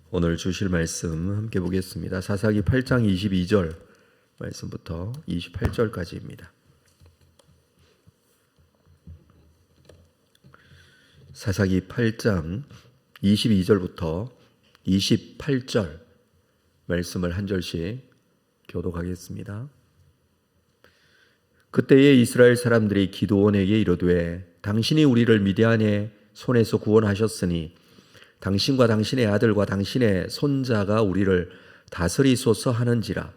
오늘 주실 말씀 함께 보겠습니다. 사사기 8장 22절 말씀부터 28절까지입니다. 사사기 8장 22절부터 28절 말씀을 한 절씩 교독하겠습니다. 그때에 이스라엘 사람들이 기드온에게 이르되 당신이 우리를 미디안의 손에서 구원하셨으니 당신과 당신의 아들과 당신의 손자가 우리를 다스리소서 하는지라.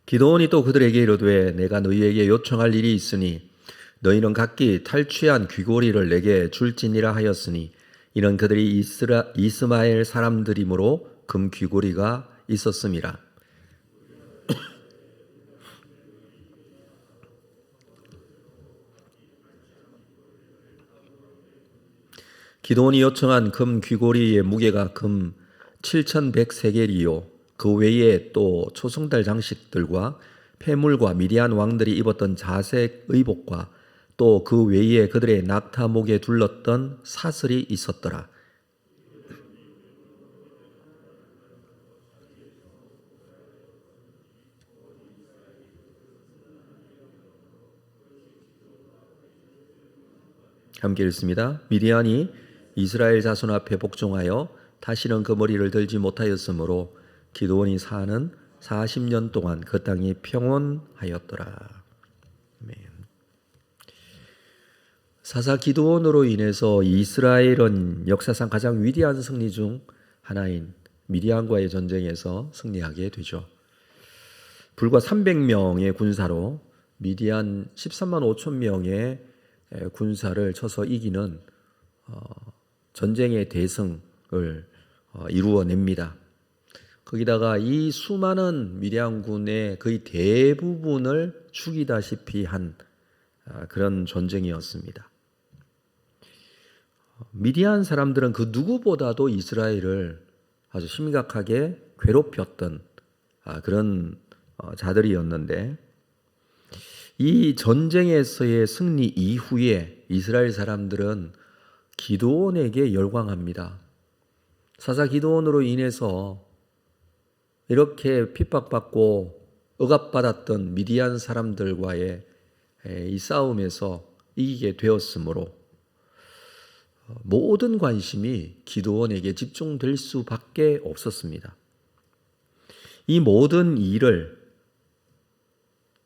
기드온이 또 그들에게 이르되 내가 너희에게 요청할 일이 있으니 너희는 각기 탈취한 귀고리를 내게 줄지니라 하였으니 이는 그들이 이스마엘 사람들이므로 금 귀고리가 있었음이라. 기드온이 요청한 금 귀고리의 무게가 금 7,100세겔이요 그 외에 또 초승달 장식들과 폐물과 미디안 왕들이 입었던 자색 의복과 또 그 외에 그들의 낙타 목에 둘렀던 사슬이 있었더라. 함께 읽습니다. 미디안이 이스라엘 자손 앞에 복종하여 다시는 그 머리를 들지 못하였으므로 기드온이 사는 40년 동안 그 땅이 평온하였더라. 아멘. 사사 기드온으로 인해서 이스라엘은 역사상 가장 위대한 승리 중 하나인 미디안과의 전쟁에서 승리하게 되죠. 불과 300명의 군사로 미디안 13만 5천 명의 군사를 쳐서 이기는 전쟁의 대승을 이루어냅니다. 거기다가 이 수많은 미디안군의 거의 대부분을 죽이다시피 한 그런 전쟁이었습니다. 미디안 사람들은 그 누구보다도 이스라엘을 아주 심각하게 괴롭혔던 그런 자들이었는데 이 전쟁에서의 승리 이후에 이스라엘 사람들은 기드온에게 열광합니다. 사사 기드온으로 인해서 이렇게 핍박받고 억압받았던 미디안 사람들과의 이 싸움에서 이기게 되었으므로 모든 관심이 기드온에게 집중될 수밖에 없었습니다. 이 모든 일을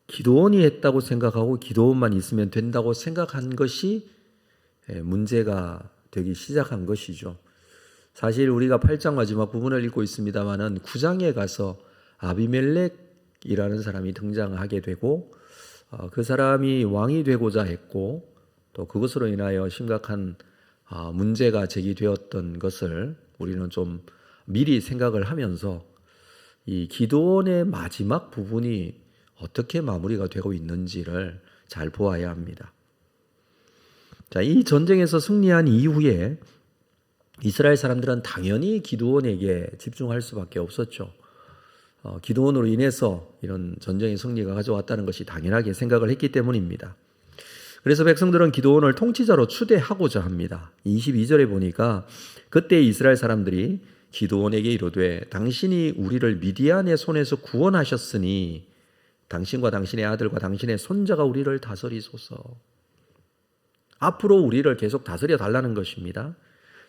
기드온이 했다고 생각하고 기드온만 있으면 된다고 생각한 것이 문제가 되기 시작한 것이죠. 사실 우리가 8장 마지막 부분을 읽고 있습니다마는 9장에 가서 아비멜렉이라는 사람이 등장하게 되고 그 사람이 왕이 되고자 했고 또 그것으로 인하여 심각한 문제가 제기되었던 것을 우리는 좀 미리 생각을 하면서 이 기드온의 마지막 부분이 어떻게 마무리가 되고 있는지를 잘 보아야 합니다. 자, 이 전쟁에서 승리한 이후에 이스라엘 사람들은 당연히 기드온에게 집중할 수밖에 없었죠. 기드온으로 인해서 이런 전쟁의 승리가 가져왔다는 것이 당연하게 생각을 했기 때문입니다. 그래서 백성들은 기드온을 통치자로 추대하고자 합니다. 22절에 보니까 그때 이스라엘 사람들이 기드온에게 이르되 당신이 우리를 미디안의 손에서 구원하셨으니 당신과 당신의 아들과 당신의 손자가 우리를 다스리소서. 앞으로 우리를 계속 다스려 달라는 것입니다.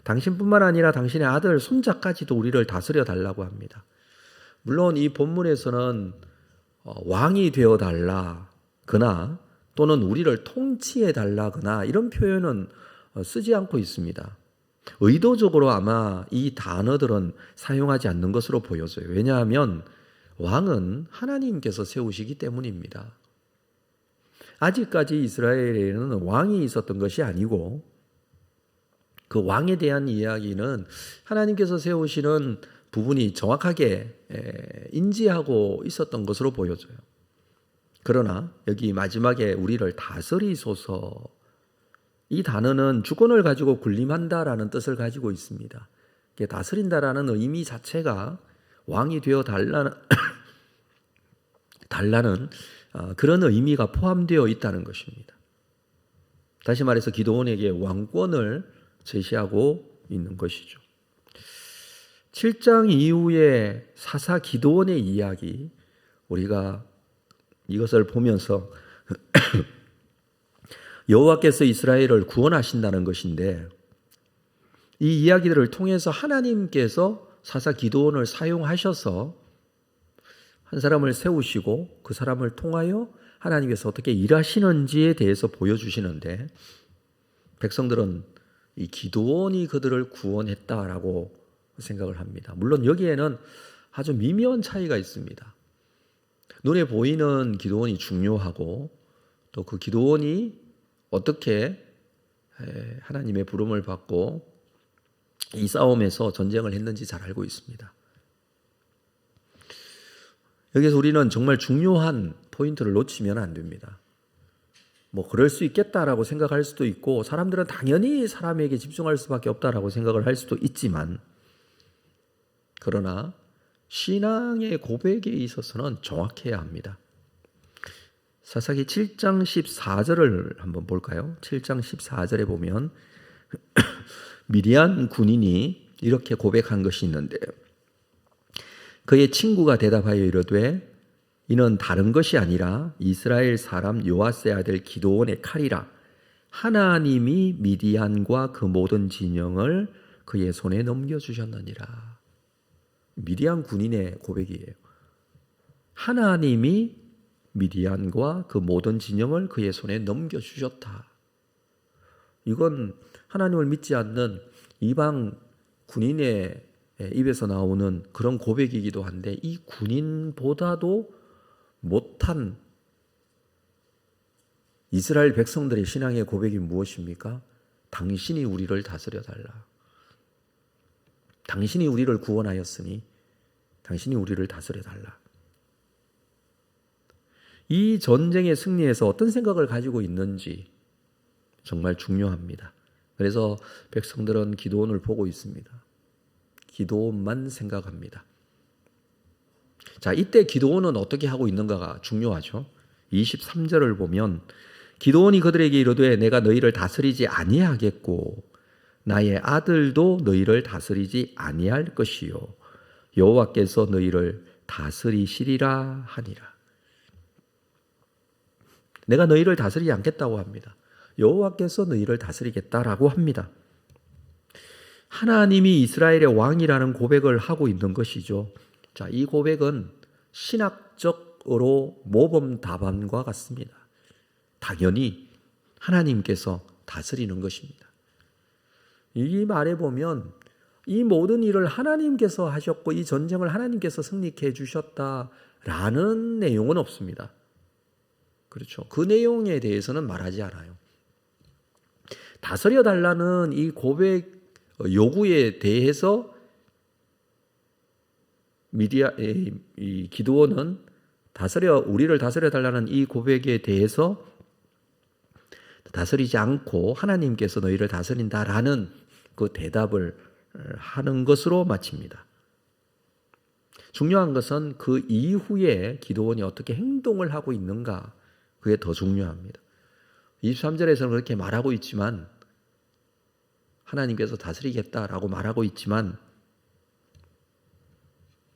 당신뿐만 아니라 당신의 아들, 손자까지도 우리를 다스려 달라고 합니다. 물론 이 본문에서는 왕이 되어 달라거나 또는 우리를 통치해 달라거나 이런 표현은 쓰지 않고 있습니다. 의도적으로 아마 이 단어들은 사용하지 않는 것으로 보여져요. 왜냐하면 왕은 하나님께서 세우시기 때문입니다. 아직까지 이스라엘에는 왕이 있었던 것이 아니고 그 왕에 대한 이야기는 하나님께서 세우시는 부분이 정확하게 인지하고 있었던 것으로 보여져요. 그러나 여기 마지막에 우리를 다스리소서, 이 단어는 주권을 가지고 군림한다라는 뜻을 가지고 있습니다. 다스린다라는 의미 자체가 왕이 되어 달라는 달라는 그런 의미가 포함되어 있다는 것입니다. 다시 말해서 기드온에게 왕권을 제시하고 있는 것이죠. 7장 이후에 사사 기드온의 이야기, 우리가 이것을 보면서 여호와께서 이스라엘을 구원하신다는 것인데, 이 이야기들을 통해서 하나님께서 사사 기드온을 사용하셔서 한 사람을 세우시고 그 사람을 통하여 하나님께서 어떻게 일하시는지에 대해서 보여주시는데, 백성들은 이 기드온이 그들을 구원했다라고 생각을 합니다. 물론 여기에는 아주 미묘한 차이가 있습니다. 눈에 보이는 기드온이 중요하고, 또 그 기드온이 어떻게 하나님의 부름을 받고 이 싸움에서 전쟁을 했는지 잘 알고 있습니다. 여기서 우리는 정말 중요한 포인트를 놓치면 안 됩니다. 그럴 수 있겠다라고 생각할 수도 있고, 사람들은 당연히 사람에게 집중할 수밖에 없다라고 생각을 할 수도 있지만, 그러나 신앙의 고백에 있어서는 정확해야 합니다. 사사기 7장 14절을 한번 볼까요? 7장 14절에 보면 미디안 군인이 이렇게 고백한 것이 있는데, 그의 친구가 대답하여 이르되 이는 다른 것이 아니라 이스라엘 사람 요아스의 아들 기드온의 칼이라. 하나님이 미디안과 그 모든 진영을 그의 손에 넘겨주셨느니라. 미디안 군인의 고백이에요. 하나님이 미디안과 그 모든 진영을 그의 손에 넘겨주셨다. 이건 하나님을 믿지 않는 이방 군인의 입에서 나오는 그런 고백이기도 한데, 이 군인보다도 못한 이스라엘 백성들의 신앙의 고백이 무엇입니까? 당신이 우리를 다스려 달라. 당신이 우리를 구원하였으니 당신이 우리를 다스려 달라. 이 전쟁의 승리에서 어떤 생각을 가지고 있는지 정말 중요합니다. 그래서 백성들은 기드온을 보고 있습니다. 기드온만 생각합니다. 자, 이때 기드온은 어떻게 하고 있는가가 중요하죠. 23절을 보면 기드온이 그들에게 이르되 내가 너희를 다스리지 아니하겠고 나의 아들도 너희를 다스리지 아니할 것이요 여호와께서 너희를 다스리시리라 하니라. 내가 너희를 다스리지 않겠다고 합니다. 여호와께서 너희를 다스리겠다라고 합니다. 하나님이 이스라엘의 왕이라는 고백을 하고 있는 것이죠. 자, 이 고백은 신학적으로 모범답안과 같습니다. 당연히 하나님께서 다스리는 것입니다. 이 말에 보면 이 모든 일을 하나님께서 하셨고 이 전쟁을 하나님께서 승리케 해주셨다라는 내용은 없습니다. 그렇죠. 그 내용에 대해서는 말하지 않아요. 다스려 달라는 이 고백 요구에 대해서 이 기드온은 우리를 다스려 달라는 이 고백에 대해서 다스리지 않고 하나님께서 너희를 다스린다라는 그 대답을 하는 것으로 마칩니다. 중요한 것은 그 이후에 기드온이 어떻게 행동을 하고 있는가, 그게 더 중요합니다. 23절에서는 그렇게 말하고 있지만, 하나님께서 다스리겠다라고 말하고 있지만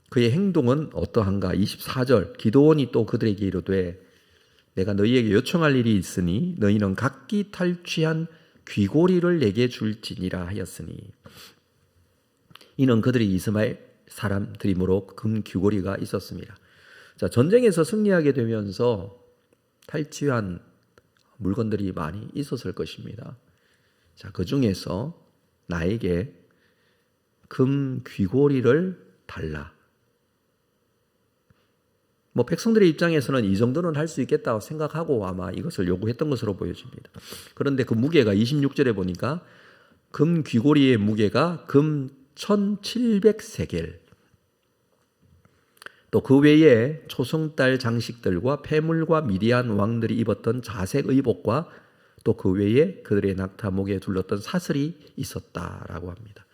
그의 행동은 어떠한가? 24절 기드온이 또 그들에게 이르되 내가 너희에게 요청할 일이 있으니 너희는 각기 탈취한 귀고리를 내게 줄지니라 하였으니, 이는 그들이 이스마엘 사람들이므로 금 귀고리가 있었습니다. 자, 전쟁에서 승리하게 되면서 탈취한 물건들이 많이 있었을 것입니다. 자, 그 중에서 나에게 금 귀고리를 달라. 백성들의 입장에서는 이 정도는 할 수 있겠다고 생각하고 아마 이것을 요구했던 것으로 보여집니다. 그런데 그 무게가 26절에 보니까 금 귀고리의 무게가 금 1700세겔, 또 그 외에 초승달 장식들과 폐물과 미디안 왕들이 입었던 자색 의복과 또 그 외에 그들의 낙타목에 둘렀던 사슬이 있었다라고 합니다.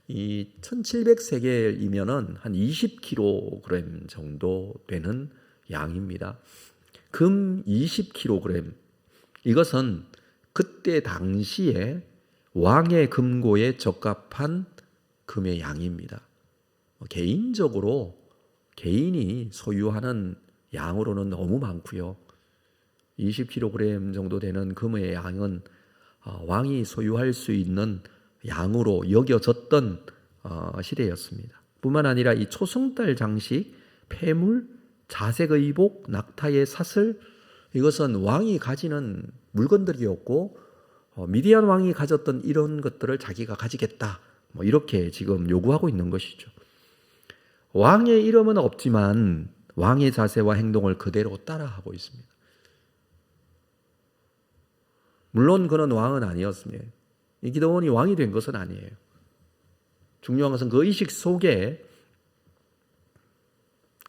이 1700세겔이면은 한 20kg 정도 되는 양입니다. 금 20kg. 이것은 그때 당시에 왕의 금고에 적합한 금의 양입니다. 개인적으로 개인이 소유하는 양으로는 너무 많고요. 20kg 정도 되는 금의 양은 왕이 소유할 수 있는 양으로 여겨졌던 시대였습니다. 뿐만 아니라 이 초승달 장식, 폐물, 자색 의복, 낙타의 사슬, 이것은 왕이 가지는 물건들이었고 미디안 왕이 가졌던 이런 것들을 자기가 가지겠다, 이렇게 지금 요구하고 있는 것이죠. 왕의 이름은 없지만 왕의 자세와 행동을 그대로 따라하고 있습니다. 물론 그는 왕은 아니었습니다. 이 기드온이 왕이 된 것은 아니에요. 중요한 것은 그 의식 속에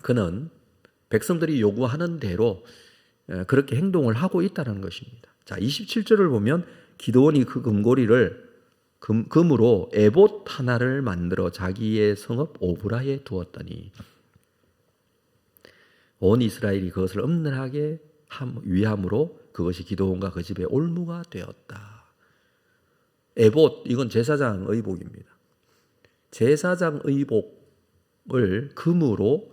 그는 백성들이 요구하는 대로 그렇게 행동을 하고 있다는 것입니다. 자, 27절을 보면 기드온이 그 금으로 에봇 하나를 만들어 자기의 성읍 오브라에 두었더니 온 이스라엘이 그것을 음란하게 위함으로 그것이 기드온과 그 집의 올무가 되었다. 에봇, 이건 제사장 의복입니다. 제사장 의복을 금으로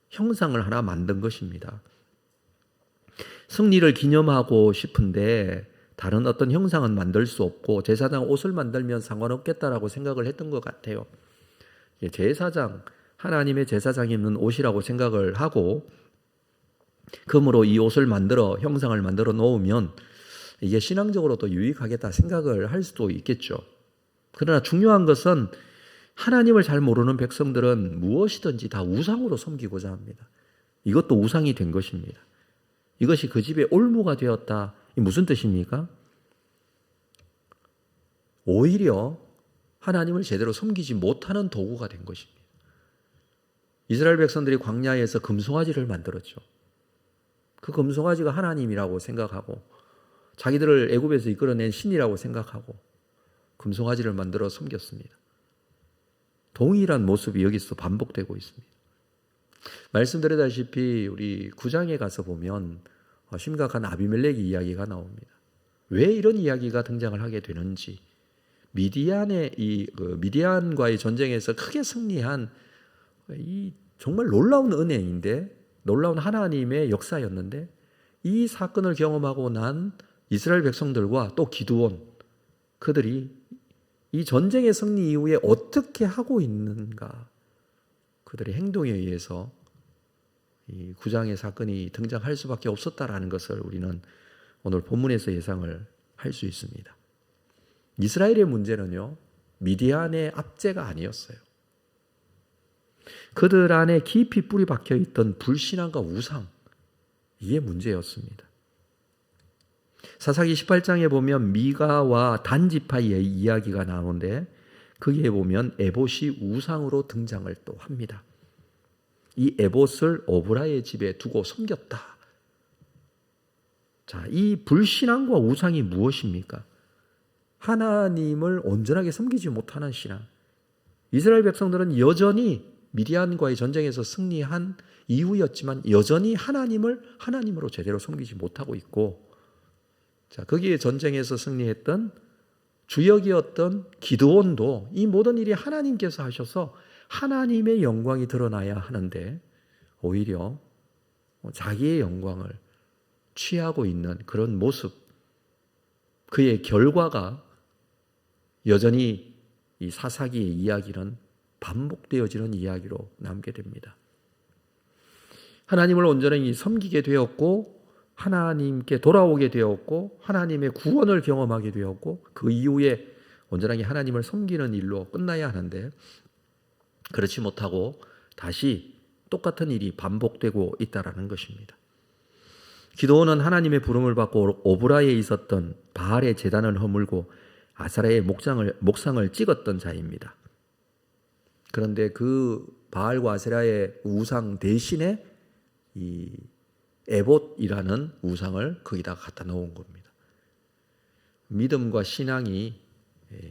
형상을 하나 만든 것입니다. 승리를 기념하고 싶은데 다른 어떤 형상은 만들 수 없고 제사장 옷을 만들면 상관없겠다라고 생각을 했던 것 같아요. 제사장, 하나님의 제사장이 입는 옷이라고 생각을 하고 금으로 이 옷을 만들어 형상을 만들어 놓으면 이게 신앙적으로도 유익하겠다 생각을 할 수도 있겠죠. 그러나 중요한 것은 하나님을 잘 모르는 백성들은 무엇이든지 다 우상으로 섬기고자 합니다. 이것도 우상이 된 것입니다. 이것이 그 집의 올무가 되었다. 이 무슨 뜻입니까? 오히려 하나님을 제대로 섬기지 못하는 도구가 된 것입니다. 이스라엘 백성들이 광야에서 금송아지를 만들었죠. 그 금송아지가 하나님이라고 생각하고 자기들을 애굽에서 이끌어낸 신이라고 생각하고 금송아지를 만들어 섬겼습니다. 동일한 모습이 여기서 반복되고 있습니다. 말씀드렸다시피 우리 9장에 가서 보면 심각한 아비멜렉 이야기가 나옵니다. 왜 이런 이야기가 등장을 하게 되는지, 미디안과의 전쟁에서 크게 승리한 이 정말 놀라운 은혜인데, 놀라운 하나님의 역사였는데, 이 사건을 경험하고 난 이스라엘 백성들과 또 기드온, 그들이 이 전쟁의 승리 이후에 어떻게 하고 있는가, 그들의 행동에 의해서 이 9장의 사건이 등장할 수밖에 없었다라는 것을 우리는 오늘 본문에서 예상을 할 수 있습니다. 이스라엘의 문제는요, 미디안의 압제가 아니었어요. 그들 안에 깊이 뿌리 박혀 있던 불신앙과 우상, 이게 문제였습니다. 사사기 18장에 보면 미가와 단지파의 이야기가 나오는데 거기에 보면 에봇이 우상으로 등장을 또 합니다. 이 에봇을 오브라의 집에 두고 섬겼다. 자, 이 불신앙과 우상이 무엇입니까? 하나님을 온전하게 섬기지 못하는 신앙. 이스라엘 백성들은 여전히 미디안과의 전쟁에서 승리한 이후였지만 여전히 하나님을 하나님으로 제대로 섬기지 못하고 있고, 자, 거기에 전쟁에서 승리했던 주역이었던 기드온도 이 모든 일이 하나님께서 하셔서 하나님의 영광이 드러나야 하는데 오히려 자기의 영광을 취하고 있는 그런 모습, 그의 결과가 여전히 이 사사기의 이야기는 반복되어지는 이야기로 남게 됩니다. 하나님을 온전히 섬기게 되었고 하나님께 돌아오게 되었고 하나님의 구원을 경험하게 되었고 그 이후에 온전하게 하나님을 섬기는 일로 끝나야 하는데 그렇지 못하고 다시 똑같은 일이 반복되고 있다는 것입니다. 기드온은 하나님의 부름을 받고 오브라에 있었던 바알의 제단을 허물고 아사라의 목상을 찍었던 자입니다. 그런데 그 바알과 아세라의 우상 대신에 이 에봇이라는 우상을 거기다가 갖다 놓은 겁니다. 믿음과 신앙이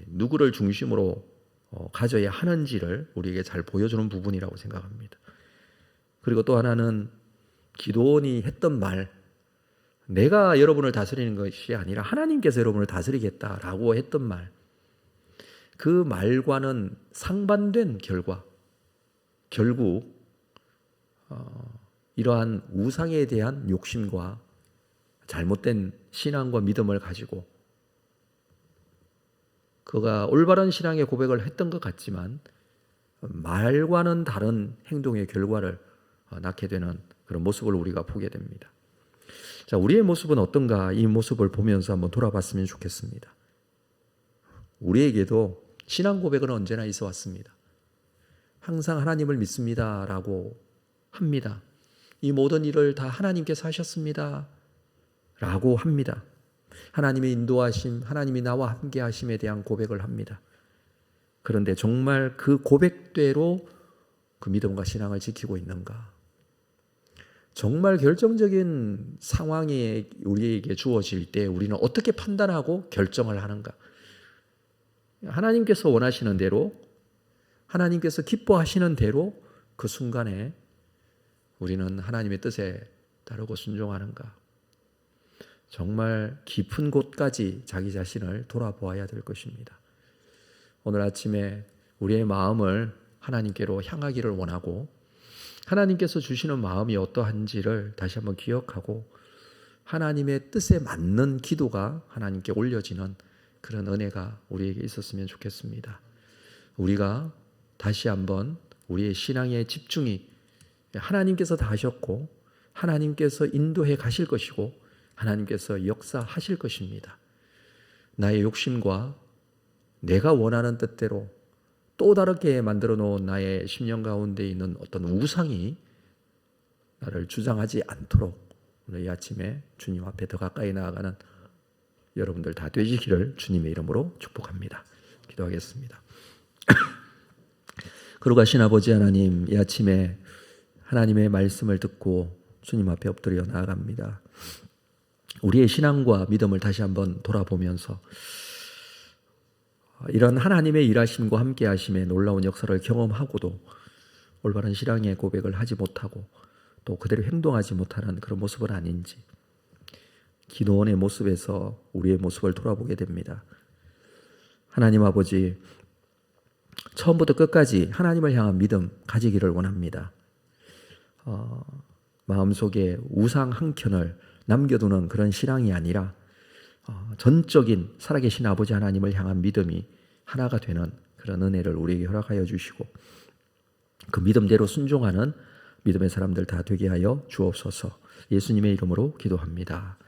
누구를 중심으로 가져야 하는지를 우리에게 잘 보여주는 부분이라고 생각합니다. 그리고 또 하나는 기도원이 했던 말, 내가 여러분을 다스리는 것이 아니라 하나님께서 여러분을 다스리겠다라고 했던 말, 그 말과는 상반된 결과, 결국 이러한 우상에 대한 욕심과 잘못된 신앙과 믿음을 가지고 그가 올바른 신앙의 고백을 했던 것 같지만 말과는 다른 행동의 결과를 낳게 되는 그런 모습을 우리가 보게 됩니다. 자, 우리의 모습은 어떤가? 이 모습을 보면서 한번 돌아봤으면 좋겠습니다. 우리에게도 신앙 고백은 언제나 있어 왔습니다. 항상 하나님을 믿습니다라고 합니다. 이 모든 일을 다 하나님께서 하셨습니다 라고 합니다. 하나님의 인도하심, 하나님이 나와 함께 하심에 대한 고백을 합니다. 그런데 정말 그 고백대로 그 믿음과 신앙을 지키고 있는가? 정말 결정적인 상황이 우리에게 주어질 때 우리는 어떻게 판단하고 결정을 하는가? 하나님께서 원하시는 대로, 하나님께서 기뻐하시는 대로 그 순간에 우리는 하나님의 뜻에 따르고 순종하는가? 정말 깊은 곳까지 자기 자신을 돌아보아야 될 것입니다. 오늘 아침에 우리의 마음을 하나님께로 향하기를 원하고 하나님께서 주시는 마음이 어떠한지를 다시 한번 기억하고 하나님의 뜻에 맞는 기도가 하나님께 올려지는 그런 은혜가 우리에게 있었으면 좋겠습니다. 우리가 다시 한번 우리의 신앙의 집중이 하나님께서 다 하셨고 하나님께서 인도해 가실 것이고 하나님께서 역사하실 것입니다. 나의 욕심과 내가 원하는 뜻대로 또 다르게 만들어 놓은 나의 심령 가운데 있는 어떤 우상이 나를 주장하지 않도록 오늘 이 아침에 주님 앞에 더 가까이 나아가는 여러분들 다 되시기를 주님의 이름으로 축복합니다. 기도하겠습니다. 거룩하신 아버지 하나님, 이 아침에 하나님의 말씀을 듣고 주님 앞에 엎드려 나아갑니다. 우리의 신앙과 믿음을 다시 한번 돌아보면서 이런 하나님의 일하심과 함께 하심의 놀라운 역사를 경험하고도 올바른 신앙의 고백을 하지 못하고 또 그대로 행동하지 못하는 그런 모습은 아닌지 기도원의 모습에서 우리의 모습을 돌아보게 됩니다. 하나님 아버지, 처음부터 끝까지 하나님을 향한 믿음 가지기를 원합니다. 마음속에 우상 한 켠을 남겨두는 그런 신앙이 아니라 전적인 살아계신 아버지 하나님을 향한 믿음이 하나가 되는 그런 은혜를 우리에게 허락하여 주시고 그 믿음대로 순종하는 믿음의 사람들 다 되게 하여 주옵소서. 예수님의 이름으로 기도합니다.